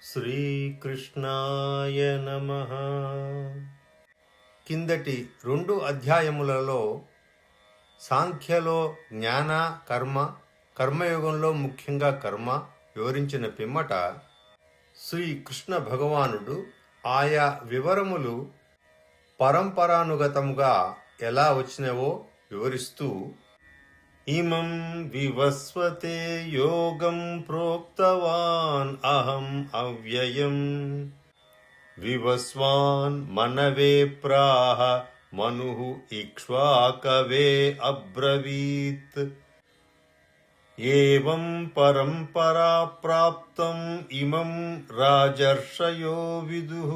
శ్రీకృష్ణాయ నమః. కిందటి 2 అధ్యాయములలో సాంఖ్యలో జ్ఞాన కర్మ, కర్మయోగంలో ముఖ్యంగా కర్మ వివరించిన పిమ్మట శ్రీకృష్ణ భగవానుడు ఆయా వివరములు పరంపరానుగతంగా ఎలా వచ్చినవో వివరిస్తూ ఇమం వివస్వతే యోగం ప్రోక్తవాన్ అహం అవ్యయం వివస్వాన్ మనవే ప్రాహ మనుః ఇక్ష్వాకవే అబ్రవీత్ ఏవం పరంపరా ప్రాప్తం ఇమం రాజర్షయో విదుః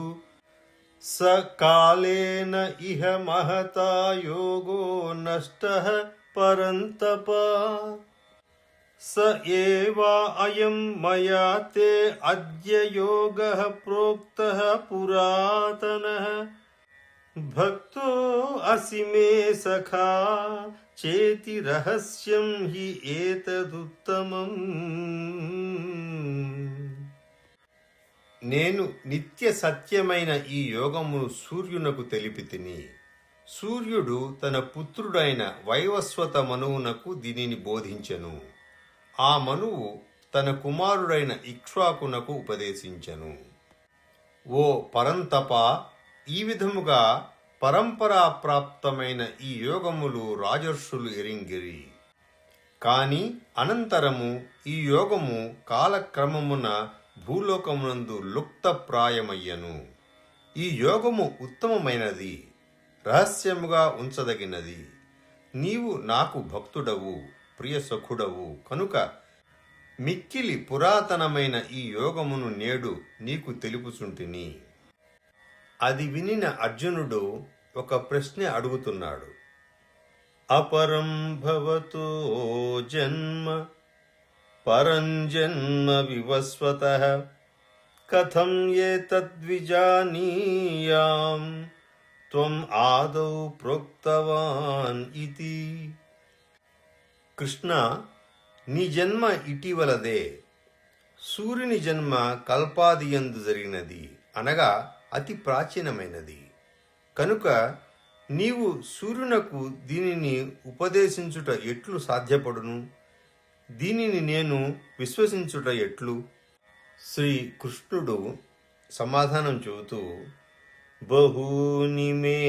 స కాలేన ఇహ మహతా యోగో నష్టః పరంతప స ఏవా అయం మయా తే అద్య యోగః ప్రోక్తః పురాతనః భక్తో అసి మే సఖా చేతి రహస్యం హి ఏతదుత్తమం. నేను నిత్య సత్యమైన ఈ యోగమును సూర్యునకు తెలిపితిని. సూర్యుడు తన పుత్రుడైన వైవస్వత మనువునకు దీనిని బోధించెను. ఆ మనువు తన కుమారుడైన ఇక్ష్వాకునకు ఉపదేశించెను. ఓ పరంతప, ఈ విధముగా పరంపరా ప్రాప్తమైన ఈ యోగములు రాజర్షులు ఎరింగిరి. కాని అనంతరము ఈ యోగము కాలక్రమమున భూలోకమునందు లుప్తప్రాయమయ్యను. ఈ యోగము ఉత్తమమైనది, రహస్యముగా ఉంచదగినది. నీవు నాకు భక్తుడవు, ప్రియ సఖుడవు కనుక మిక్కిలి పురాతనమైన ఈ యోగమును నేడు నీకు తెలుపుచుంటిని. అది వినిన అర్జునుడు ఒక ప్రశ్న అడుగుతున్నాడు. అపరం భవతో జన్మ పరంజన్మ వివస్వతః కథం ఏతద్విజానీయాం త్వం ఆదౌ ప్రోక్తవాన్ ఇతి. కృష్ణ, నీ జన్మ ఇటీవలదే. సూర్యుని జన్మ కల్పాదియందు జరిగినది, అనగా అతి ప్రాచీనమైనది. కనుక నీవు సూర్యునకు దీనిని ఉపదేశించుట ఎట్లు సాధ్యపడును? దీనిని నేను విశ్వసించుట ఎట్లు? శ్రీకృష్ణుడు సమాధానం చెబుతూ, బహూని మే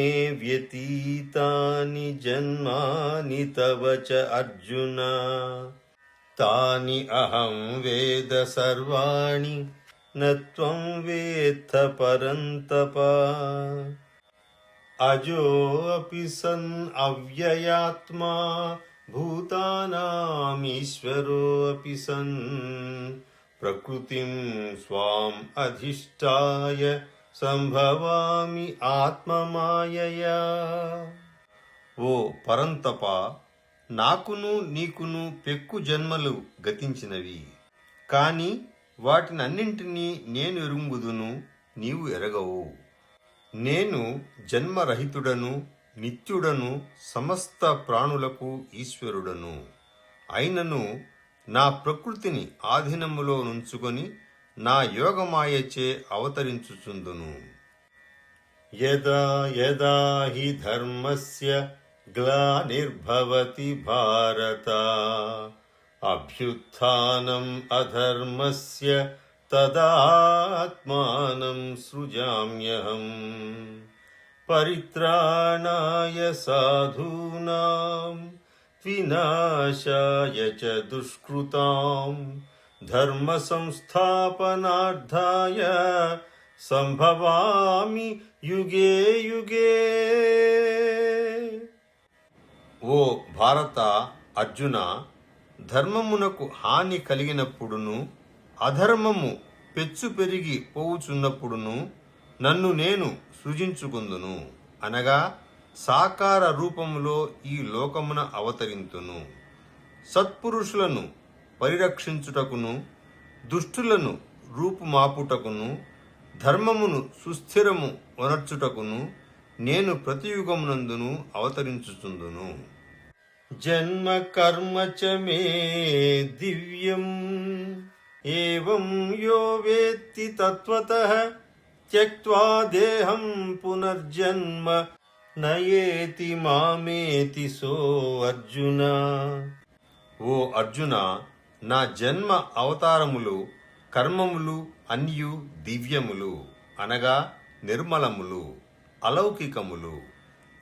వ్యతీతాని జన్మాని తవ చ అర్జున తాని అహం వేద సర్వాణి న త్వం వేత్త పరంతప అజోऽపి సన్ అవ్యయాత్మా భూతానామీశ్వరోऽపి సన్ ప్రకృతిం స్వాం అధిష్ఠాయ సంభవామి ఆత్మమాయయా. ఓ పరంతప, నాకును నీకును పెక్కు జన్మలు గతించినవి. కాని వాటినన్నింటినీ నేను ఎరుగుదును, నీవు ఎరగవు. నేను జన్మరహితుడను, నిత్యుడను, సమస్త ప్రాణులకు ఈశ్వరుడను. అయినను నా ప్రకృతిని ఆధీనములో నుంచుకొని నా యోగమాయచే అవతరించుచుందును. యదా యదా హి ధర్మస్య గ్లానిర్భవతి భారత అభ్యుత్థానం అధర్మస్య తదాత్మానం సృజామ్యహం పరిత్రాణాయ సాధూనాం వినాశాయ చ దుష్కృతాం ధర్మ సంస్థాపనార్థాయ సంభవామి యుగే యుగే. ఓ భారత అర్జున, ధర్మమునకు హాని కలిగినప్పుడును అధర్మము పెచ్చు పెరిగి పోవుచున్నప్పుడును నన్ను నేను సృజించుకుందును, అనగా సాకార రూపములో ఈ లోకమున అవతరింతును. సత్పురుషులను పరిరక్షించుటకును, దుష్టులను రూపుమాపుటకును, ధర్మమును సుస్థిరము వనర్చుటకును నేను ప్రతియుగమునందును అవతరించుచుందును. జన్మ కర్మ చ మే దివ్యం ఏవం యో వేత్తి తత్వతః త్యక్త్వా దేహం పునర్జన్మ నయేతి మామేతి సో అర్జున. ఓ అర్జున, నా జన్మ అవతారములు కర్మములు అన్యు దివ్యములు అనగా నిర్మలములు అలౌకికములు.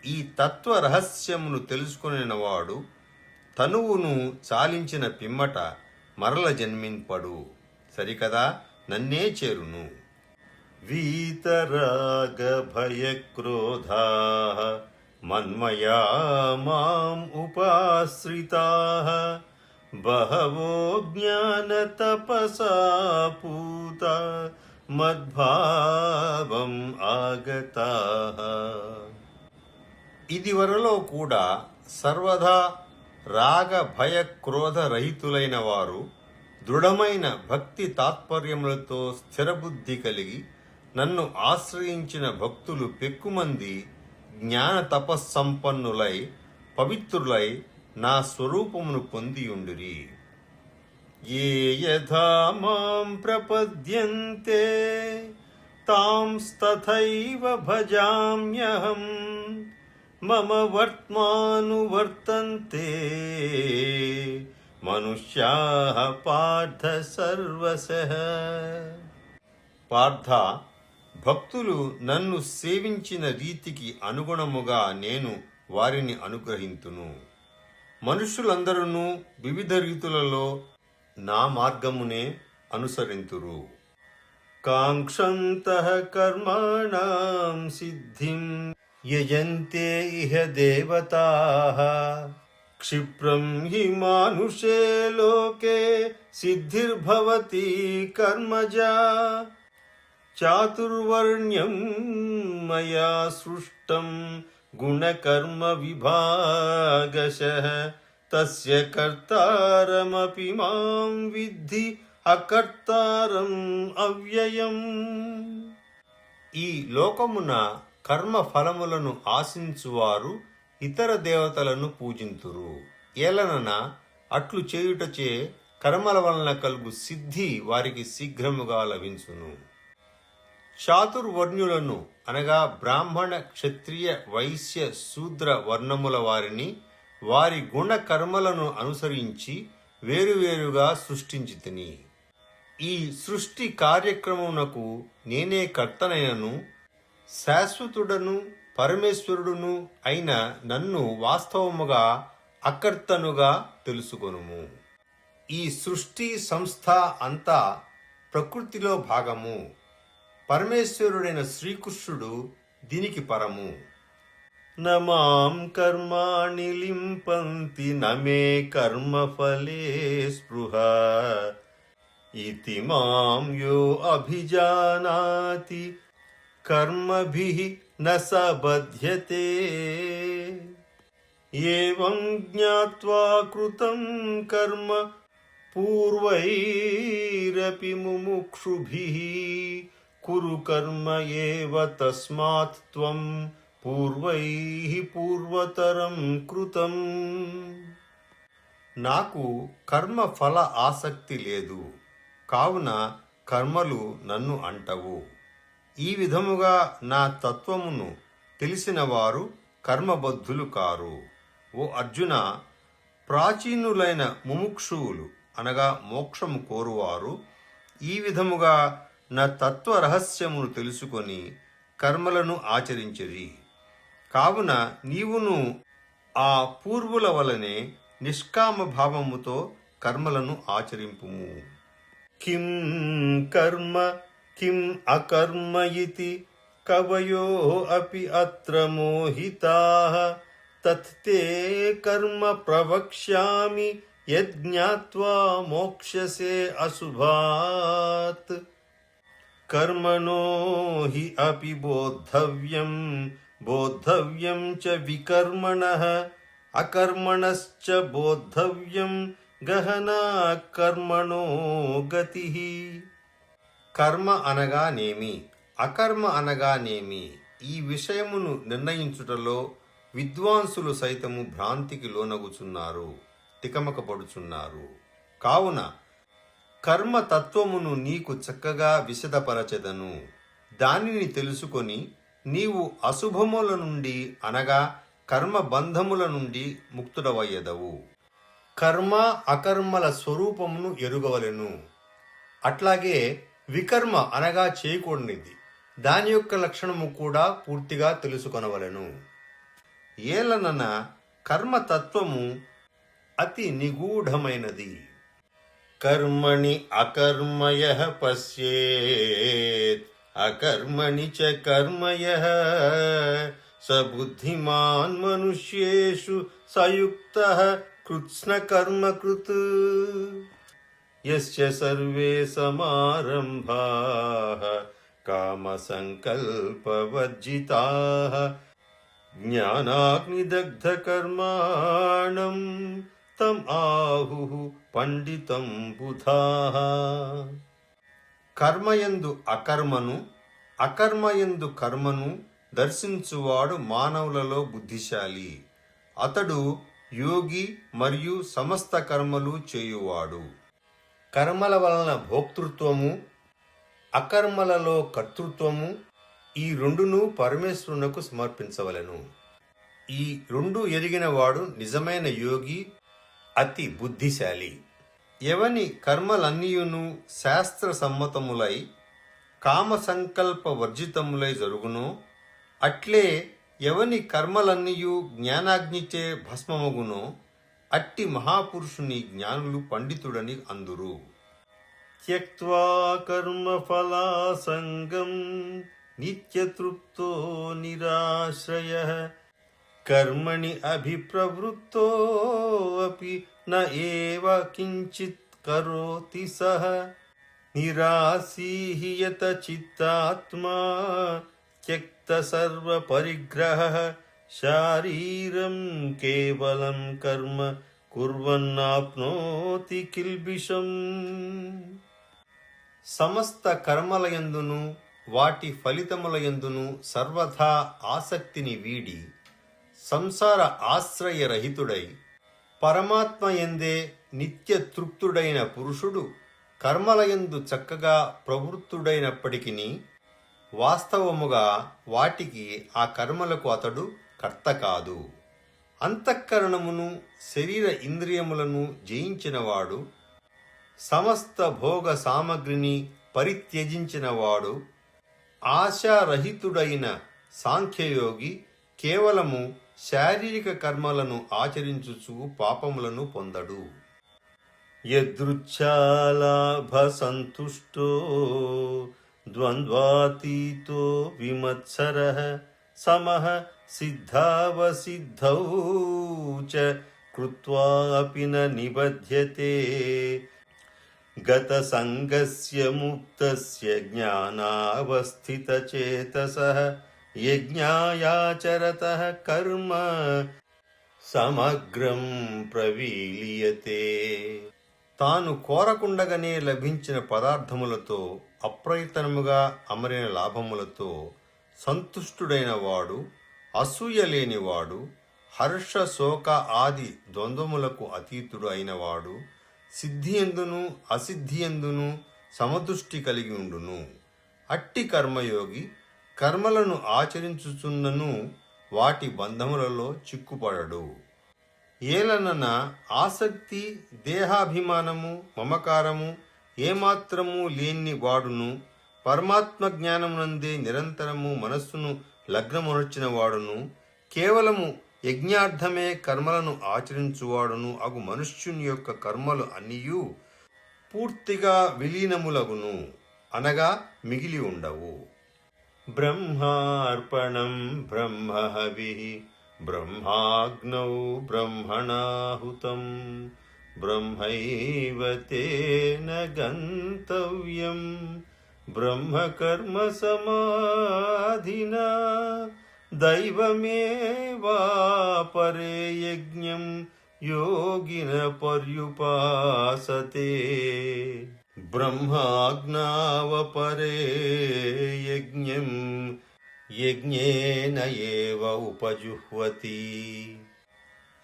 ఈ తత్వ రహస్యమును తెలుసుకొనినవాడు తనువును చాలించిన పిమ్మట మరల జన్మింపడు, సరికదా నన్నే చేరును. వీతరాగ భయక్రోధా మన్మయా మాం ఉపాశ్రితాః బహవో జ్ఞాన తపసా పూతా మద్భావం ఆగతాః. ఇదివరలో కూడా సర్వదా రాగ భయ క్రోధ రహితులైన వారు దృఢమైన భక్తి తాత్పర్యములతో స్థిరబుద్ధి కలిగి నన్ను ఆశ్రయించిన భక్తులు పెక్కుమంది జ్ఞాన తపస్సంపన్నులై పవిత్రులై నా స్వరూపమును పొందియుండిరి. ఏ యథా మాం ప్రపద్యంతే తాంస్తథైవ భజామ్యహం మమ వర్త్మానువర్తంతే మనుష్యాః పార్థ సర్వశః. పార్థ, భక్తులు నన్ను సేవించిన రీతికి అనుగుణముగా నేను వారిని అనుగ్రహింతును. మనుష్యులందరూ వివిధ రీతులలో నా మార్గమునే అనుసరింతురు. కాంక్షంతః కర్మాణాం సిద్ధిం యజంతే ఇహ దేవతాః క్షిప్రం హి మానుషే లోకే సిద్ధిర్భవతి కర్మజా చాతుర్వర్ణ్యం మయా సృష్టం గుణకర్మ విభాగశః తస్య కర్తారమపి మాం విద్ధి అకర్తారం అవ్యయం. ఈ లోకమున కర్మ ఫలములను ఆశించువారు ఇతర దేవతలను పూజింతురు. ఏలనన అట్లు చేయుటచే కర్మల వలన కలుగు సిద్ధి వారికి శీఘ్రముగా లభించును. చాతుర్వర్ణ్యులను అనగా బ్రాహ్మణ క్షత్రియ వైశ్య శూద్ర వర్ణముల వారిని వారి గుణ కర్మలను అనుసరించి వేరువేరుగా సృష్టించితిని. ఈ సృష్టి కార్యక్రమమునకు నేనే కర్తనైనను శాశ్వతుడను పరమేశ్వరుడును అయిన నన్ను వాస్తవముగా అకర్తనుగా తెలుసుకొనుము. ఈ సృష్టి సంస్థ అంతా ప్రకృతిలో భాగము. పరమేశ్వరుడైన శ్రీకృష్ణుడు దీనికి పరము. నమాం కర్మాణి లింపంతి నమే కర్మఫలే స్పృహ ఇతి మాం యో అభిజానాతి కర్మభిః న స బధ్యతే. ఏవం జ్ఞాత్వా కృతం కర్మ పూర్వైరపి ముముక్షుభిః కురు కర్మ ఏవ తస్మాత్ త్వం పూర్వైః పూర్వతరం కృతం. నాకు కర్మ ఫల ఆసక్తి లేదు, కావున కర్మలు నన్ను అంటవు. ఈ విధముగా నా తత్వమును తెలిసిన వారు కర్మబద్ధులు కారు. ఓ అర్జున, ప్రాచీనులైన ముముక్షువులు అనగా మోక్షము కోరువారు ఈ విధముగా నా తత్వ రహస్యమును తెలుసుకొని కర్మలను ఆచరించిరి. కావున నీవును ఆ పూర్వుల వలనే నిష్కామ భావముతో కర్మలను ఆచరింపుము. కిం కర్మ కిం అకర్మ ఇతి కవయో అపి అత్ర మోహితాః తత్తే కర్మ ప్రవక్ష్యామి యజ్ఞాత్వా మోక్ష్యసే అశుభాత్. కర్మణో హి అపి బోద్ధవ్యం బోద్ధవ్యం చ వికర్మణః అకర్మణశ్చ బోద్ధవ్యం గహనా కర్మణో గతిః. కర్మ అనగానేమి అకర్మ అనగానేమి ఈ విషయమును నిర్ణయించుటలో విద్వాంసులు సైతము భ్రాంతికి లోనగుచున్నారు, తికమక పడుచున్నారు. కావున కర్మ తత్వమును నీకు చక్కగా విశదపరచెదను. దానిని తెలుసుకొని నీవు అశుభముల నుండి అనగా కర్మ బంధముల నుండి ముక్తుడవయ్యదవు. కర్మ అకర్మల స్వరూపమును ఎరుగవలెను. అట్లాగే వికర్మ అనగా చేయకూడనిది, దాని యొక్క లక్షణము కూడా పూర్తిగా తెలుసుకొనవలెను. ఏలనన కర్మతత్వము అతి నిగూఢమైనది. కర్మణి అకర్మయః పశ్యేత్ అకర్మణి చ కర్మయః స బుద్ధిమాన్ మనుష్యేషు సయుక్తః కృత్స్న కర్మకృత్. యస్య సర్వే సమారంభాః కామ సంకల్పవర్జితాః జ్ఞానాగ్నిదగ్ధ కర్మాణం తం ఆహుః పండితం బుధాః. కర్మయందు అకర్మను, అకర్మయందు కర్మను దర్శించువాడు మానవులలో బుద్ధిశాలి. అతడు యోగి మరియు సమస్త కర్మలు చేయువాడు. కర్మల వలన భోక్తృత్వము, అకర్మలలో కర్తృత్వము, ఈ రెండును పరమేశ్వరునకు సమర్పించవలెను. ఈ రెండు ఎరిగినవాడు నిజమైన యోగి, అతి బుద్ధిశాలి. ఎవని కర్మలన్నీయును శాస్త్ర సమ్మతములై కామ సంకల్ప వర్జితములై జరుగునో అట్లే ఎవని కర్మలన్నీయు జ్ఞానాగ్నిచే భస్మమగునో అట్టి మహాపురుషుని జ్ఞానులు పండితుడని అందురు. త్యక్త్వా కర్మఫలాసంగం నిత్యతృప్తో నిరాశ్రయః కర్మణి అభిప్రవృత్తో అపి న ఏవ కించిత్ కరోతి సః నిరాశీయత చిత్తాత్మా త్యక్త సర్వ పరిగ్రహః శారీరం కేవలం కర్మ కుర్వన్నాప్నోతి కిల్బిషం. సమస్త కర్మలయందును వాటి ఫలితములయందును సర్వథా ఆసక్తిని వీడి సంసార ఆశ్రయరహితుడై పరమాత్మయందే నిత్య తృప్తుడైన పురుషుడు కర్మలయందు చక్కగా ప్రవృత్తుడైనప్పటికీ వాస్తవముగా వాటికి ఆ కర్మలకు అతడు కర్త కాదు. అంతఃకరణమును శరీర ఇంద్రియములను జయించినవాడు, సమస్త భోగ సామగ్రిని పరిత్యజించినవాడు, ఆశారహితుడైన సాంఖ్యయోగి కేవలము శారీరక కర్మలను ఆచరించుచు పాపములను పొందడు. యదృచ్ఛాలాభ సంతుష్టో ద్వంద్వాతీతో విమత్సరః సమః సిద్ధావసిద్ధౌ చ కృత్వా అపి న నిబధ్యతే గత సంగస్య ముక్తస్య జ్ఞానావస్థితచేతసః యజ్ఞాయాచరతః కర్మ సమగ్రం ప్రవీలియతే. తాను కోరకుండగానే లభించిన పదార్థములతో అప్రయత్నముగా అమరిన లాభములతో సంతుష్టుడైన వాడు, అసూయ లేనివాడు, హర్ష శోక ఆది ద్వంద్వములకు అతీతుడు అయినవాడు, సిద్ధియందును అసిద్ధియందును సమదృష్టి కలిగి ఉండును. అట్టి కర్మయోగి కర్మలను ఆచరించుచున్నను వాటి బంధములలో చిక్కుపడడు. ఏలనన ఆసక్తి, దేహాభిమానము, మమకారము ఏమాత్రము లేని వాడును, పరమాత్మ జ్ఞానమునందే నిరంతరము మనస్సును లగ్నమునర్చిన వాడును, కేవలము యజ్ఞార్థమే కర్మలను ఆచరించువాడును అగు మనుష్యుని యొక్క కర్మలు అన్నియు పూర్తిగా విలీనములగును, అనగా మిగిలి ఉండవు. బ్రహ్మార్పణం బ్రహ్మహవిః బ్రహ్మాగ్నౌ బ్రహ్మణాహుతం బ్రహ్మైవ తేన గంతవ్యం బ్రహ్మకర్మ సమాధినా దైవమేవాపరే యజ్ఞం యోగిన పర్యుపాసతే. బ్రహ్మాజ్ఞావపరే యజ్ఞం యజ్ఞేన ఏవ ఉపజుహ్వతి.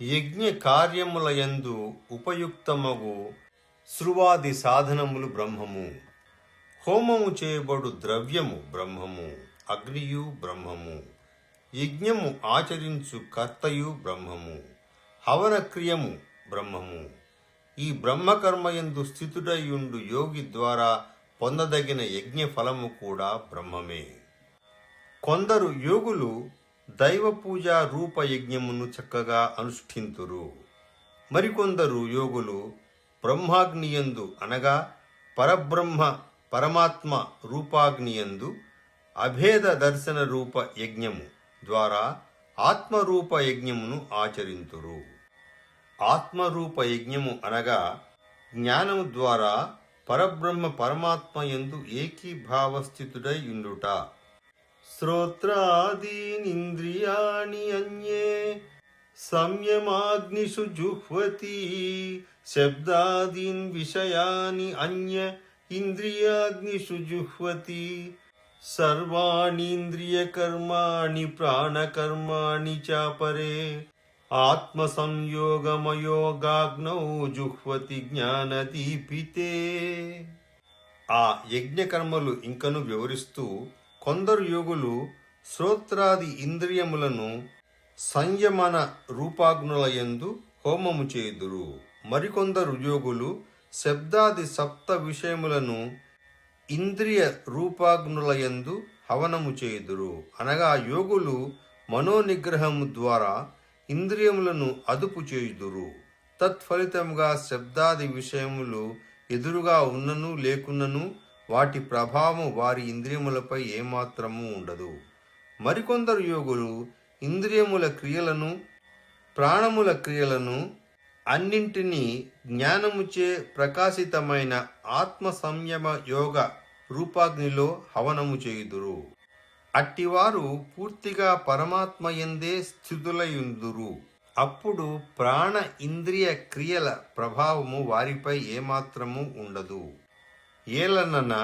యజ్ఞ కార్యములయందు ఉపయుక్తమగు శృవాది సాధనములు బ్రహ్మము. హోమము చేయబడు ద్రవ్యము బ్రహ్మము. అగ్నియు బ్రహ్మము. యజ్ఞము ఆచరించు కర్తయు బ్రహ్మము. హవన క్రియము బ్రహ్మము. ఈ బ్రహ్మకర్మయందు స్థితుడయుండు యోగి ద్వారా పొందదగిన యజ్ఞ ఫలము కూడా బ్రహ్మమే. కొందరు యోగులు దైవ పూజా రూప యజ్ఞమును చక్కగా అనుష్ఠింతురు. మరికొందరు యోగులు బ్రహ్మాగ్నియందు అనగా పరమాత్మ రూపాగ్నియందు అభేద దర్శన రూప యజ్ఞము ద్వారా ఆత్మరూప యజ్ఞమును ఆచరింతురు. ఆత్మరూప యజ్ఞము అనగా జ్ఞానము ద్వారా పరమాత్మ యందు ఏకీభావస్థితుడై ఉండుట. శ్రోత్రాదీనింద్రియాణి అన్యే సంయమాగ్నిషు జుహ్వతి శబ్దాదీన్ విషయాని అన్య ఇంద్రియాగ్నిషు జుహ్వతి సర్వాణీంద్రియకర్మాణి ప్రాణకర్మాణి చాపరే ఆత్మ సంయోగమయోగాగ్నౌ జుహ్వతి జ్ఞానదీపితే. ఆ యజ్ఞకర్మలు ఇంకను వివరిస్తూ కొందరు యోగులు శ్రోత్రాది ఇంద్రియములను సంయమన రూపాగ్నులయందు హోమము చేయుదురు. మరికొందరు యోగులు శబ్దాది సప్త విషయములను ఇంద్రియ రూపాగ్నులయందు హవనము చేయుదురు. అనగా యోగులు మనోనిగ్రహము ద్వారా ఇంద్రియములను అదుపు చేయుదురు. తత్ఫలితముగా శబ్దాది విషయములు ఎదురుగా ఉన్నను లేకున్నను వాటి ప్రభావం వారి ఇంద్రియములపై ఏమాత్రము ఉండదు. మరికొందరు యోగులు ఇంద్రియముల క్రియలను ప్రాణముల క్రియలను అన్నింటినీ జ్ఞానముచే ప్రకాశితమైన ఆత్మ సంయమ యోగ రూపాగ్నిలో హవనము చేయుదురు. అట్టివారు పూర్తిగా పరమాత్మ యందే స్థితులయుందురు. అప్పుడు ప్రాణ ఇంద్రియ క్రియల ప్రభావము వారిపై ఏమాత్రము ఉండదు. ఏలనన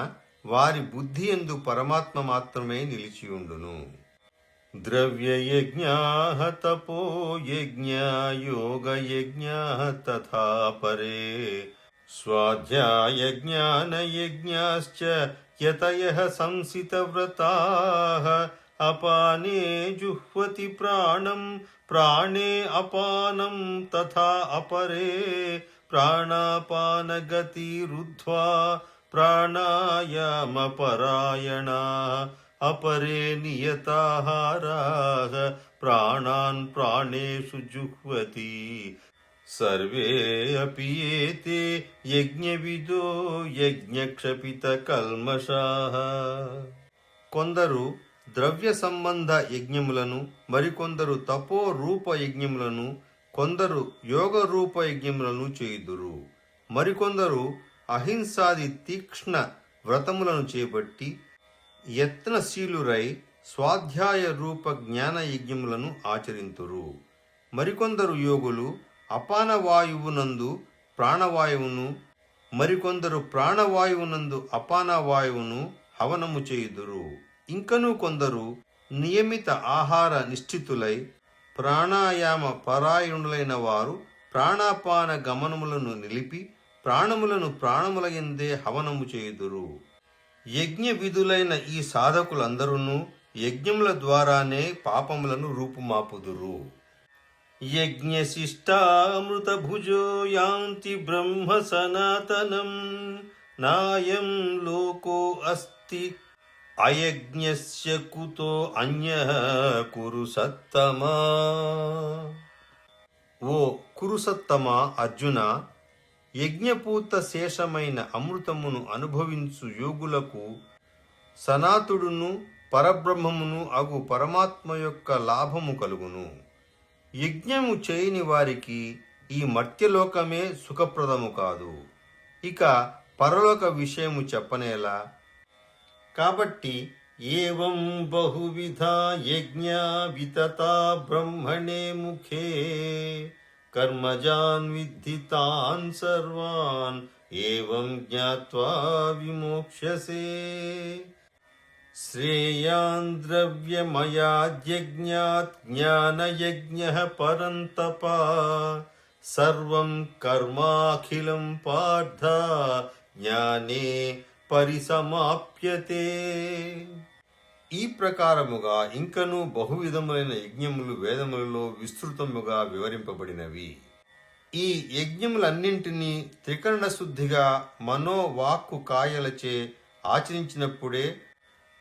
వారి బుద్ధి యందు పరమాత్మ మాత్రమే నిలిచియుండును. ద్రవ్యయజ్ఞాః తపోయజ్ఞా యోగయజ్ఞాః తథా పరే స్వాధ్యాయజ్ఞానయజ్ఞాశ్చ యతయః సంసితవ్రతాః అపానే జుహ్వతి ప్రాణం ప్రాణే అపానం తథా అపరే ప్రాణాపానగతిరుద్ధ్వా ప్రాణాయామపరాయణా అపరే నియతాహారాః ప్రాణాన్ ప్రాణేషు జుహ్వతి సర్వే అపి ఏతే యజ్ఞవిదో యజ్ఞక్షపిత కల్మషాః. కొందరు ద్రవ్య సంబంధ యజ్ఞములను, మరికొందరు తపో రూప యజ్ఞములను, కొందరు యోగ రూప యజ్ఞములను చేయుదురు. మరికొందరు అహింసాది తీక్ష్ణ వ్రతములను చేపట్టి యత్నశీలురై స్వాధ్యాయ రూప జ్ఞాన యజ్ఞములను ఆచరింతురు. మరికొందరు యోగులు అపానవాయువునందు ప్రాణవాయువును, మరికొందరు ప్రాణవాయువునందు అపానవాయువును హవనము చేయుదురు. ఇంకను కొందరు నియమిత ఆహార నిశ్చితులై ప్రాణాయామ పరాయణులైన వారు ప్రాణాపాన గమనములను నిలిపి ప్రాణములను ప్రాణముల యందే హవనము చేయుదురు. యజ్ఞ విధులైన ఈ సాధకులందరూ యజ్ఞముల ద్వారానే పాపములను రూపుమాపుదురు. యజ్ఞశిష్టామృత భుజో యాంతి బ్రహ్మ సనాతనం నాయం లోకో అస్తి అయజ్ఞస్య కుతో అన్యః కురు సత్తమా. ఓ కురుసత్తమా అర్జున, యజ్ఞపూత శేషమైన అమృతమును అనుభవించు యోగులకు సనాతుడును పరబ్రహ్మమును అగు పరమాత్మ యొక్క లాభము కలుగును. యజ్ఞము చేయని వారికి ఈ మర్త్యలోకమే సుఖప్రదము కాదు, ఇక పరలోక విషయము చెప్పనేలా. కాబట్టి ఏవం బహువిధా యజ్ఞా వితతా బ్రహ్మణే ముఖే కర్మజాన్ విద్ధి తాన్ సర్వాన్ ఏవం జ్ఞాత్వా విమోక్ష్యసే. శ్రేయాన్ ద్రవ్యమయాద్యజ్ఞాత్ జ్ఞానయజ్ఞః పరంతపా సర్వం కర్మాఖిలం పార్థ జ్ఞానే పరిసమాప్యతే. ఈ ప్రకారముగా ఇంకనూ బహువిధములైన యజ్ఞములు వేదములలో విస్తృతముగా వివరింపబడినవి. ఈ యజ్ఞములన్నింటినీ త్రికరణ శుద్ధిగా మనోవాక్కు కాయలచే ఆచరించినప్పుడే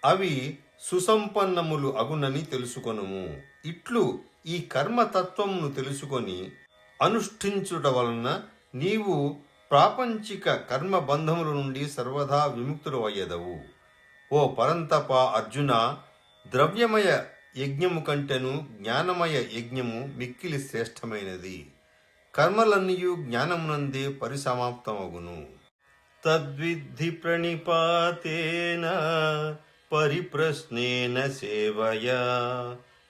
అవి సుసంపన్నములు అగునని తెలుసుకొనుము. ఇట్లు ఈ కర్మతత్వమును తెలుసుకొని అనుష్ఠించుట వలన నీవు ప్రాపంచిక కర్మబంధముల నుండి సర్వదా విముక్తుడవయ్యదవు. ఓ పరంతప అర్జున, ద్రవ్యమయ యజ్ఞము కంటెను జ్ఞానమయ యజ్ఞము మిక్కిలి శ్రేష్టమైనది. కర్మలన్నీయు జ్ఞానమునందే పరిసమాప్తమగును. తద్విద్ధి ప్రణిపాతేన పరిప్రశ్నేన సేవయా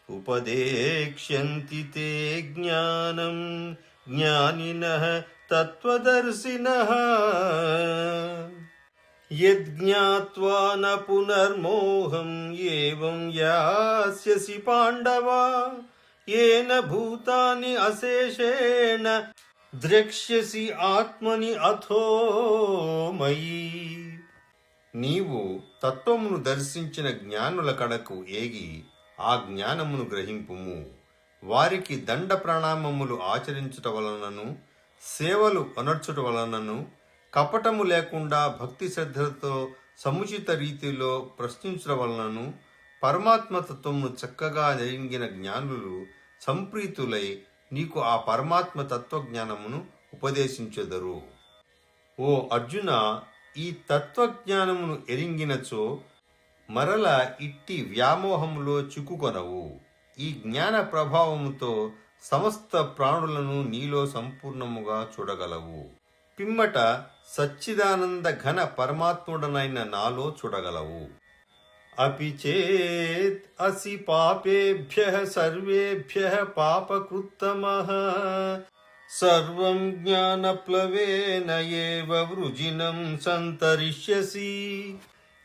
ఉపదేక్ష్యంతి తే జ్ఞానం జ్ఞానినః తత్వదర్శినః. యజ్ఞాత్వా న పునర్మోహం ఏవం యాస్యసి పాండవ ఏన భూతాని అశేషేణ ద్రక్ష్యసి ఆత్మని అథో మయి. నీవు తత్వమును దర్శించిన జ్ఞానుల కడకు ఏగి ఆ జ్ఞానమును గ్రహింపుము. వారికి దండ ప్రణామములు ఆచరించుట వలనను సేవలు అనర్చుట వలనను కపటము లేకుండా భక్తి శ్రద్ధలతో సముచిత రీతిలో ప్రశ్నించడం వలనను పరమాత్మతత్వమును చక్కగా నెరింగిన జ్ఞానులు సంప్రీతులై నీకు ఆ పరమాత్మ తత్వజ్ఞానమును ఉపదేశించెదరు. ఓ అర్జున, ఈ తత్వజ్ఞానమును ఎరింగినచో మరల ఇట్టి వ్యామోహములో చిక్కుకొనవు. ఈ జ్ఞాన ప్రభావముతో సమస్త ప్రాణులను నీలో సంపూర్ణముగా చూడగలవు. పిమ్మట సచ్చిదానంద ఘన పరమాత్ముడనైన నాలో చూడగలవు. అపి చేత్ అసి పాపేభ్యః సర్వేభ్యః పాపకృత్తమః సర్వం జ్ఞానప్లవేన ఏవ వృజినం సంతరిష్యసి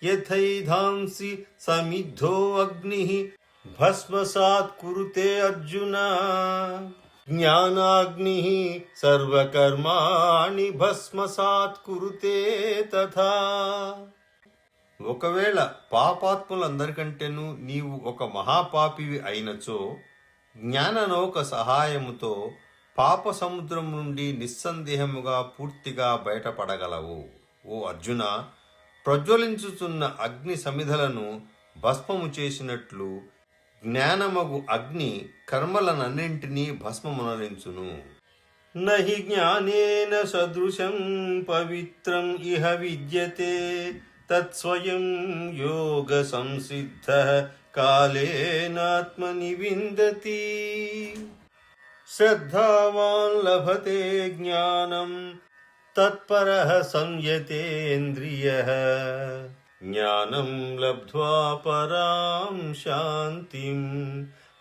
యథైధాంసి సమిద్ధో అగ్నిః భస్మసాత్ కురుతే అర్జున. జ్ఞానాగ్నిః సర్వకర్మాణి భస్మసాత్ కురుతే తథా. ఒకవేళ పాపాత్ములందరికంటేను నీవు ఒక మహాపాపివి అయినచో జ్ఞాననౌక సహాయముతో పాప సముద్రం నుండి నిస్సందేహముగా పూర్తిగా బయటపడగలవు. ఓ అర్జున, ప్రజ్వలించుతున్న అగ్ని సమిధలను భస్మము చేసినట్లు జ్ఞానమగు అగ్ని కర్మలనన్నింటినీ భస్మమునరించును. నహి జ్ఞానేన సదృశం పవిత్రం ఇహ విద్యతే తత్స్వయం యోగ సంసిద్ధః కాలేనాత్మని విందతి. శ్రద్ధావాన్ లభతే జ్ఞానం తత్పరః సంయతేంద్రియః జ్ఞానం లబ్ధ్వా పరాం శాంతిం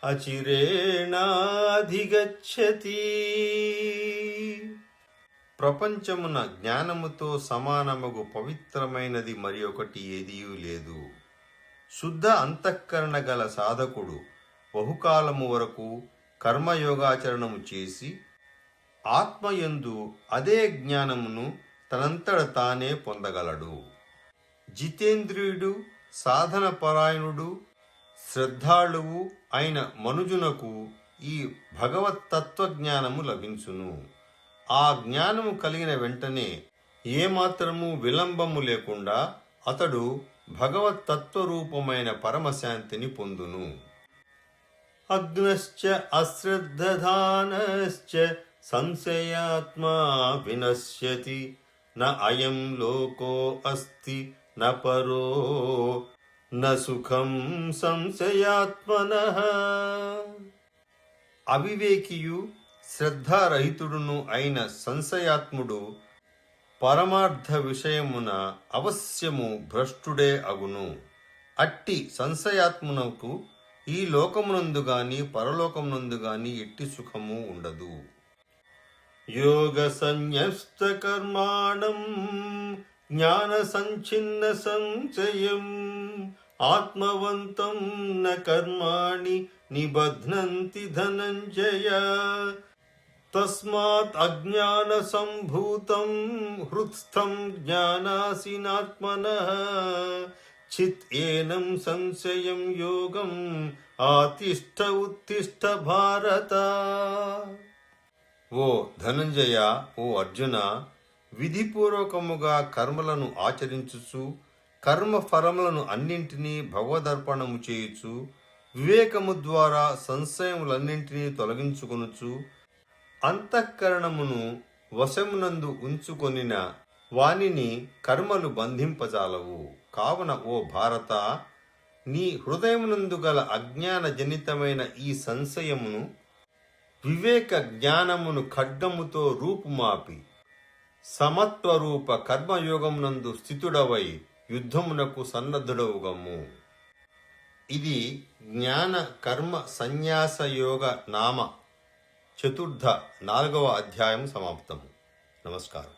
అచిరేణాధిగచ్చతి. ప్రపంచమున జ్ఞానముతో సమానమగు పవిత్రమైనది మరి ఒకటి ఏదీయూ లేదు. శుద్ధ అంతఃకరణ గల సాధకుడు బహుకాలము వరకు కర్మయోగాచరణము చేసి ఆత్మయందు అదే జ్ఞానమును తనంతట తానే పొందగలడు. జితేంద్రియుడు, సాధన పరాయణుడు, శ్రద్ధాళువు అయిన మనుజునకు ఈ భగవత్ తత్వజ్ఞానము లభించును. ఆ జ్ఞానము కలిగిన వెంటనే ఏమాత్రము విలంబము లేకుండా అతడు భగవత్ తత్వరూపమైన పరమశాంతిని పొందును. అగ్నశ్చ అశ్రద్ధధానశ్చ సంశయాత్మా వినశ్యతి న అయం లోకో అస్తి న పరో న సుఖం సంశయాత్మనః. అవివేకియు శ్రద్ధారహితుడును అయిన సంశయాత్ముడు పరమార్థ విషయమున అవశ్యము భ్రష్టుడే అగును. అట్టి సంశయాత్మునకు ఈ లోకమునందు గాని పరలోకమునందు గాని ఎట్టి సుఖము ఉండదు. యోగ సన్యస్త కర్మాణం జ్ఞాన సంచిన్న సంచయం ఆత్మవంతం న కర్మాణి నిబధ్నంతి ధనంజయ. తస్మాత్ అజ్ఞాన సంభూతం హృత్స్థం జ్ఞానాసినాత్మనః చిత్ ఏనం సంశయం యోగం ఆతిష్ఠ ఉత్తిష్ఠ భారత. ఓ ధనంజయ, ఓ అర్జున, విధిపూర్వకముగా కర్మలను ఆచరించుచు కర్మ ఫలములను అన్నింటినీ భగవదర్పణము చేయుచు వివేకము ద్వారా సంశయములన్నింటినీ తొలగించుకొనుచు అంతఃకరణమును వశమునందు ఉంచుకొనిన వానిని కర్మలు బంధింపజాలవు. కావున ఓ భారత, నీ హృదయమునందు గల అజ్ఞాన జనితమైన ఈ సంశయమును వివేక జ్ఞానమును ఖడ్గముతో రూపుమాపి సమత్వరూప కర్మయోగమునందు స్థితుడవై యుద్ధమునకు సన్నద్ధుడవుగమ్ము. ఇది జ్ఞాన కర్మ సన్యాస యోగ నామ చతుర్థ 4వ అధ్యాయం సమాప్తము. నమస్కారం.